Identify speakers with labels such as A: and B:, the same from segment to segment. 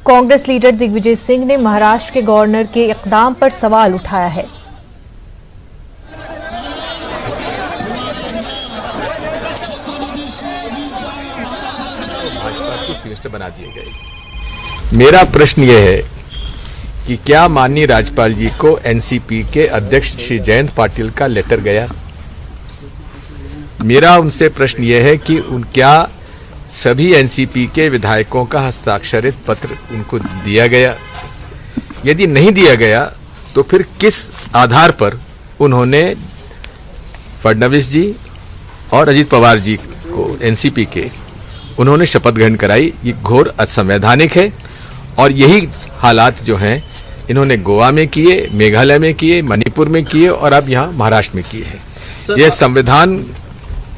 A: Congress leader Digvijay Singh ने महाराष्ट्र के governor के इकदाम पर सवाल उठाया है।
B: भाजपा के चीफ मिनिस्टर बना दिए गए। मेरा प्रश्न यह है कि क्या माननीय राज्यपाल जी को एनसीपी के अध्यक्ष श्री जयंत पाटिल का लेटर गया? मेरा उनसे प्रश्न यह है कि क्या सभी एनसीपी के विधायकों का हस्ताक्षरित पत्र उनको दिया गया? यदि नहीं दिया गया तो फिर किस आधार पर उन्होंने फडणवीस जी और अजित पवार जी को एनसीपी के उन्होंने शपथ ग्रहण कराई? ये घोर असंवैधानिक है और यही हालात जो हैं इन्होंने गोवा में किए, मेघालय में किए, मणिपुर में किए और अब यहाँ महाराष्ट्र में किए हैं। यह संविधान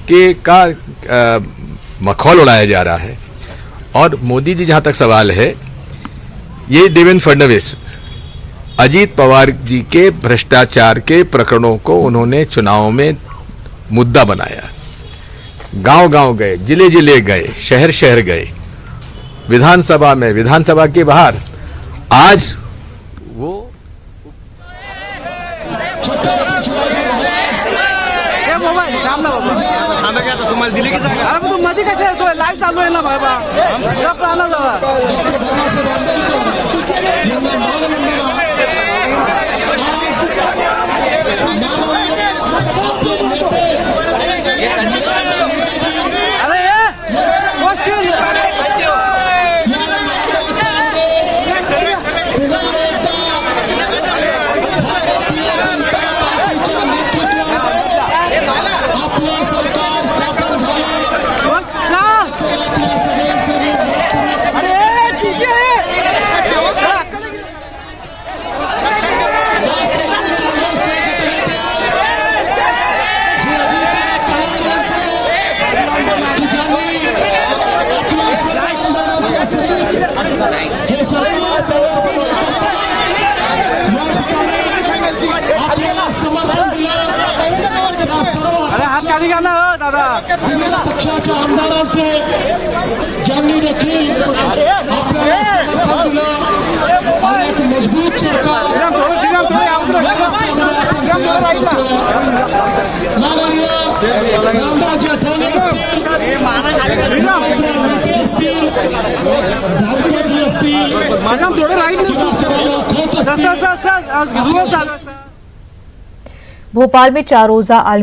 B: के का मखौल उड़ाया जा रहा है। और मोदी जी, जहाँ तक सवाल है, ये देवेंद्र फडणवीस अजीत पवार जी के भ्रष्टाचार के प्रकरणों को उन्होंने चुनाव में मुद्दा बनाया। गांव गांव गए, जिले जिले गए, शहर शहर गए, विधानसभा में, विधानसभा के बाहर। आज वो
C: तुम्हाला दिली की अरे तू मध्ये कशा येतोय? लाईव्ह चालू आहे ना बाबा,
D: पक्षाच्या आमदारांचे ज्यांनी देखील आपल्याला समर्थन दिलं आणि एक मजबूत सरकार माननीय रामदासजी आठवले असतील, झारखंड असतील,
A: भोपाल में 4 रोजा